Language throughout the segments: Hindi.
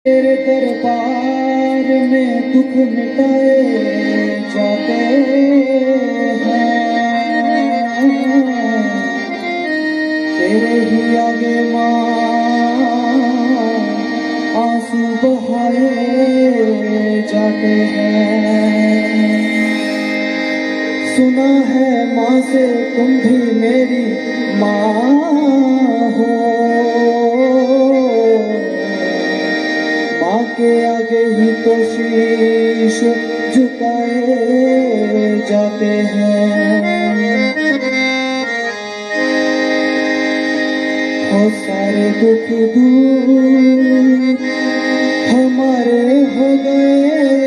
तेरे दरबार में दुख मिटाए जाते हैं, तेरे ही आगे माँ आंसू बहाए जाते हैं। सुना है माँ से तुम भी मेरी माँ हो, माँ के आगे ही तो शीश झुकाए जाते हैं। हो सारे दुख दूर हमारे हो गए,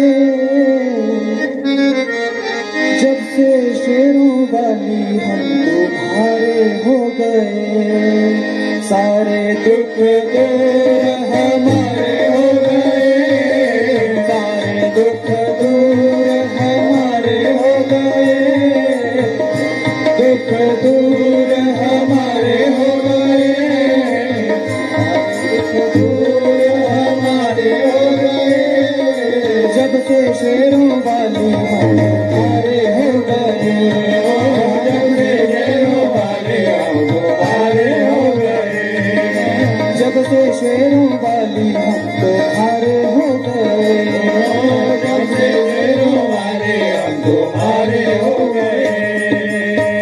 जब से शेरों वाली हम तुम्हारे हो गए। सारे दुख दूर हमारे हो गए, सारे दुख दूर हमारे हो गए, दुख दूर हमारे हो गए, दुख दूर हमारे हो गए, जब से शेरों वाली हम तुम्हारे हो गए। जब से शेरों वाले हम तुम्हारे हो गए, जब से शेरों वाली हम तुम्हारे हो गए, जब से शेरों वाले हम तुम्हारे हो गए।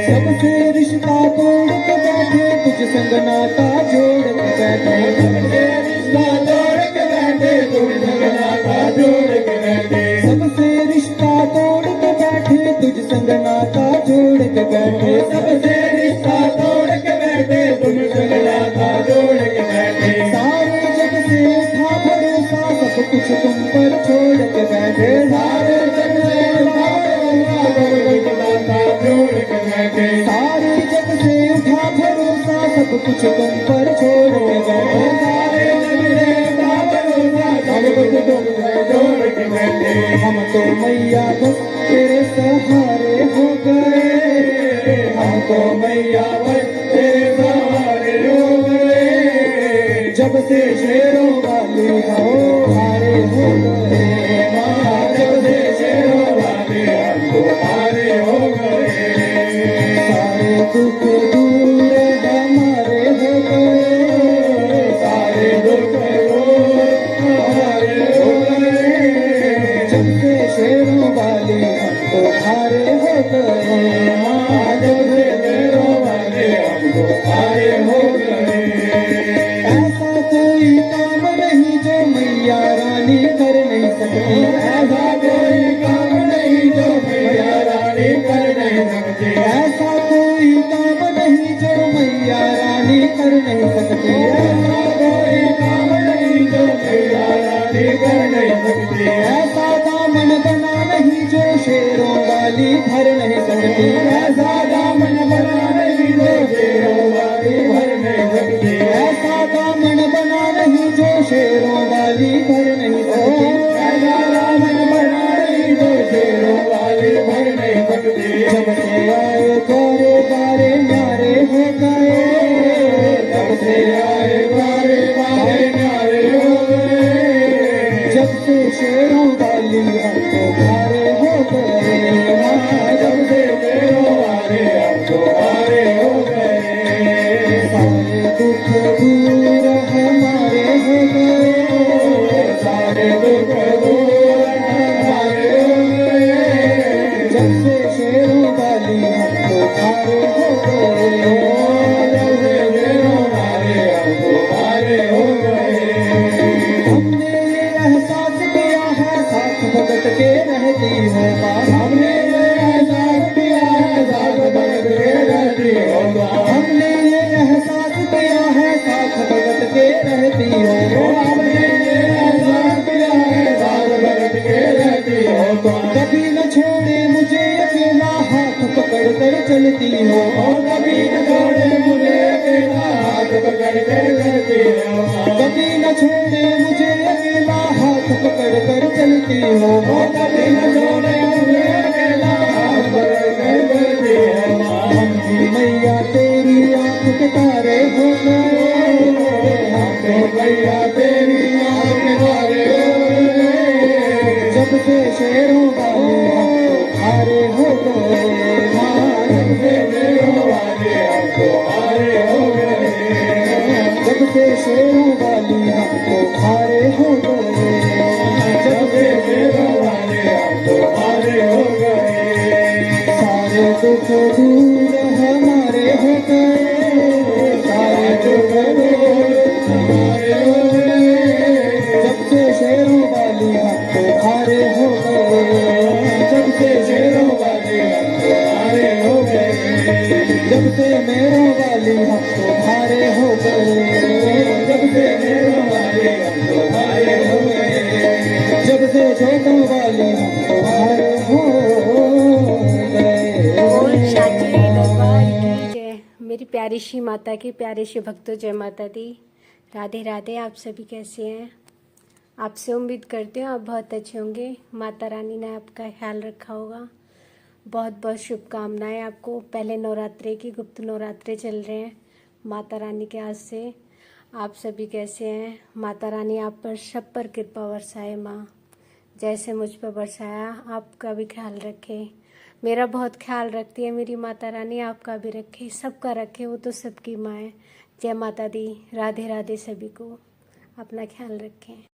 सबसे रिश्ता तोड़ के बैठे, तुझ संग नाता जोड़ के बैठे, सबसे रिश्ता तोड़ के बैठे, तुझ संग नाता जोड़ के बैठे, सबसे रिश्ता तोड़ के बैठे, तुझ संग नाता जोड़ के बैठे, सबसे रिश्ता तोड़ के बैठे, तुझ संग नाता जोड़ के बैठे। सारे जग से उठा भरोसा, सब कुछ तुम पर छोड़ के बैठे, सारे जग से उठा भरोसा, सब कुछ नाता जोड़ के बैठे, सारे जग से उठा भरोसा, सब कुछ तुम पर छोड़ के बैठे, सारे जग से उठा भरोसा, सब कुछ तुम पर छोड़ के बैठे। हम तो मैया बस तेरे सहारे हो गए, हम तो मैया बस तेरे सहारे हो गए, जब से शेरों वाले हम हारे हो गए। जब से शेरों वाले हम तुम्हारे हो गए, सारे दुख दूर हमारे हो गए, सारे दुख दूर हमारे हो गए, जब से शेरों वाले हम तुम्हारे हो गए, जब से शेरों वाले हम तुम्हारे हो गए। ऐसा कोई काम नहीं जो मैया रानी कर नहीं सकती, ऐसा कोई काम नहीं जो मैया रानी कर नहीं सकती, ऐसा कोई काम नहीं जो मैया रानी कर नहीं सकती, ऐसा कोई काम नहीं जो मैया रानी कर नहीं सकती, ऐसा दामन बना नहीं जो शेरों वाली भर नहीं सकती, ऐसा दामन बना नहीं जो शेरों वाली भर नहीं सकती, ऐसा दामन बना नहीं जो शेरों वाली भर नहीं सकती, ऐसा दामन बना नहीं जो शेरों वाली भर नहीं सकती। जब से आए प्यारे प्यारे न्यारे हो गए, जब से आए प्यारे प्यारे न्यारे हो गए, जब से शेरों वाली हम तुम्हारे हो गए, जब से शेरों वाले हम तुम्हारे हो गए। सारे दुख दूर हमारे हो गए, सारे दुख दूर हमारे हो गए, जब से शेरों वाली हम तुम्हारे हो गए, जब से शेरों वाले हम तुम्हारे हो गए। हमने ये एहसास किया है साथ भगत के रहती है माँ, हमने ये एहसास किया है साथ भगत के रहती है माँ, हमने ये एहसास किया है साथ भगत के रहती है, हमने ये एहसास किया है साथ भगत के रहती है माँ। कभी न छोड़े मुझे अकेला हाथ पकड़ कर चलती हो, कभी न छोड़े मुझे अकेला हाथ पकड़ कर चलती हो, कभी न छोड़े मुझे अकेला हाथ पकड़ कर चलती हो, कभी न छोड़े मुझे अकेला हाथ पकड़ कर चलती हो। हम भी मैया तेरी आंख के तारे हो गए, हम तो मैया तेरी आंख के तारे से छोटों वाली हम तुम्हारे हो गए। बोल साची दरबार की जय। मेरी प्यारी सी माता की प्यारे से भक्तों, जय माता दी। राधे राधे। आप सभी कैसे हैं? आपसे उम्मीद करती हूँ आप बहुत अच्छे होंगे। माता रानी ने आपका ख्याल रखा होगा। बहुत बहुत शुभकामनाएं आपको। पहले नवरात्रे की गुप्त नवरात्रे चल रहे हैं माता रानी के हाथ से। आप सभी कैसे हैं? माता रानी आप पर सब पर कृपा बरसाए माँ। जैसे मुझ पर बरसाया, आपका भी ख्याल रखे। मेरा बहुत ख्याल रखती है मेरी माता रानी, आपका भी रखे, सबका रखे। वो तो सबकी माँ है। जय माता दी। राधे राधे। सभी को अपना ख्याल रखें।